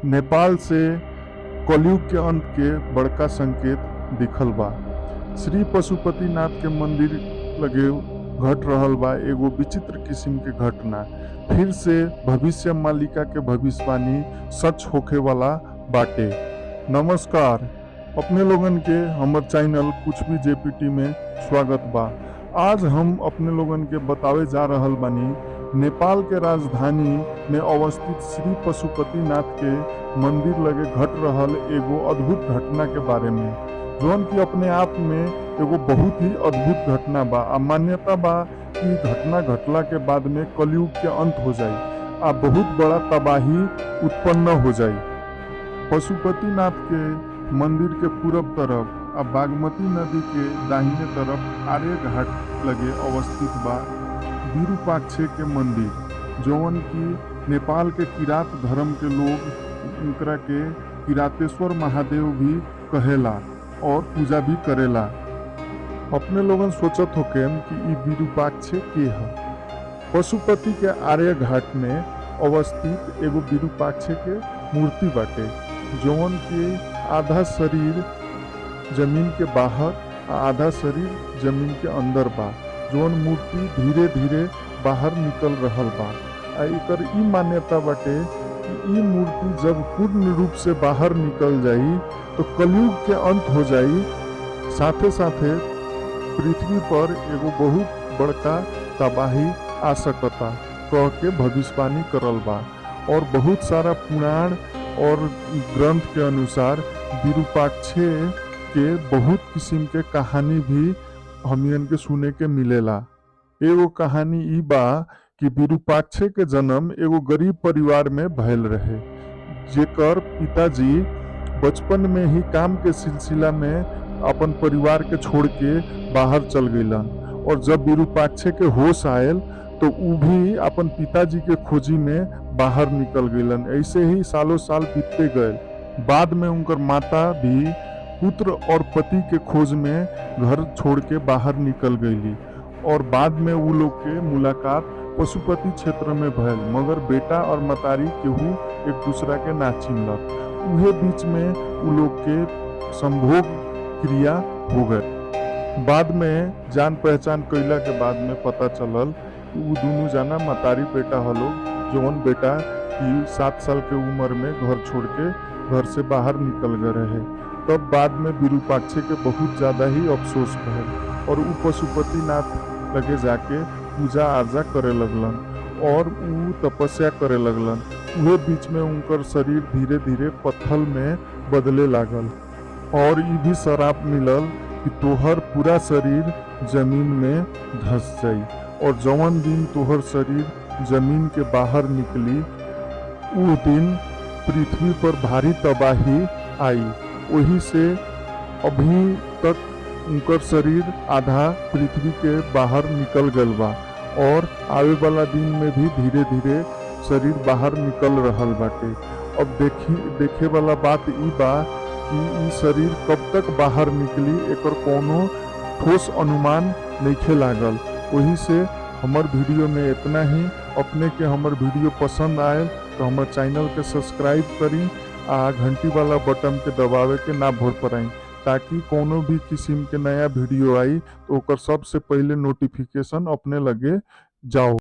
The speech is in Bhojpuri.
नेपाल से कलयुग के अंत के बड़का संकेत दिखल बा। श्री पशुपतिनाथ के मंदिर लगे घट रहल बा एगो विचित्र किस्म के घटना। फिर से भविष्य मालिका के भविष्यवाणी सच होखे वाला बाटे। नमस्कार, अपने लोगन के हमर चैनल कुछ भी जेपीटी में स्वागत बा। आज हम अपने लोगन के बतावे जा रहल बानी नेपाल के राजधानी में अवस्थित श्री पशुपतिनाथ के मंदिर लगे घट रहल एगो अद्भुत घटना के बारे में, जौन की अपने आप में एगो बहुत ही अद्भुत घटना बा। आ मान्यता बा कि घटना घटला के बाद में कलयुग के अंत हो जाई आ बहुत बड़ा तबाही उत्पन्न हो जाई। पशुपतिनाथ के मंदिर के पूरब तरफ आ बागमती नदी के दाहिने तरफ आर्य घाट लगे अवस्थित बा विरूपाक्ष के मंदिर, जौन की नेपाल के किरात धर्म के लोग उनकरा के किरातेश्वर महादेव भी कहेला और पूजा भी करेला। अपने लोगन सोचत होके कि ई विरूपाक्ष के है। पशुपति के आर्य घाट में अवस्थित एगो विरूपाक्ष के मूर्ति बाटे, जौन के आधा शरीर जमीन के बाहर आ आधा शरीर जमीन के अंदर बा। जौन मूर्ति धीरे धीरे बाहर निकल रहल बा। आ एकर ई मान्यता बाटे कि ई मूर्ति जब पूर्ण रूप से बाहर निकल जाई तो कलयुग के अंत हो जाई। साथे साथे पृथ्वी पर एगो बहुत बड़का तबाही आ सकता कह के भविष्यवाणी करल बा। और बहुत सारा पुराण और ग्रंथ के अनुसार विरूपाक्ष के बहुत किस्म के कहानी भी हमियन के सुने के मिलेला। एगो कहानी ई बा कि विरूपाक्ष के जन्म एगो गरीब परिवार में भयल रहे, जेकर पिताजी बचपन में ही काम के सिलसिला में अपन परिवार के छोड़ के बाहर चल गईलन। और जब विरूपाक्ष के होश आयल तो ऊ भी अपन पिताजी के खोजी में बाहर निकल गईलन। ऐसे ही सालों साल बीतते गए। बाद में उनकर माता भी पुत्र और पति के खोज में घर छोड़ के बाहर निकल गईली। और बाद में वो लोग के मुलाकात पशुपति क्षेत्र में भयल, मगर बेटा और मतारी केहू एक दूसरा के ना चिन्हलक। उहे बीच में वो लोग के संभोग क्रिया हो गए। बाद में जान पहचान कैला के बाद में पता चलल कि वो दोनों जाना मतारी बेटा हलो, जौन बेटा की 7 साल के उम्र में घर छोड़ के घर से बाहर निकल गए रहे। तब बाद में विरूपाक्ष के बहुत ज़्यादा ही अफसोस भयल और ऊ पशुपतिनाथ लगे जाके पूजा आर्जा करे लगलन और ऊ तपस्या करे लगलन। उहे बीच में उनकर शरीर धीरे धीरे पत्थल में बदले लागल और ई भी श्राप मिलल कि तोहर पूरा शरीर जमीन में धस जाई। और जौन दिन तोहर शरीर जमीन के बाहर निकली ऊ दिन पृथ्वी पर भारी तबाही आई। वही से अभी तक उनकर शरीर आधा पृथ्वी के बाहर निकल गल बा और आवे वाला दिन में भी धीरे धीरे शरीर बाहर निकल रहल बाटे। अब देखे वाला बात ई बा कि ई शरीर कब तक बाहर निकली एकर कोनो ठोस अनुमान नइखे लागल। वही से हमर वीडियो में इतना ही। अपने के हमर वीडियो पसंद आए तो हमर चैनल के सब्सक्राइब करी आ घंटी वाला बटन के दबावे के ना भूल पड़ाई, ताकि कोनो भी किस्म के नया वीडियो आई तो ओकर सबसे पहले नोटिफिकेशन अपने लगे जाओ।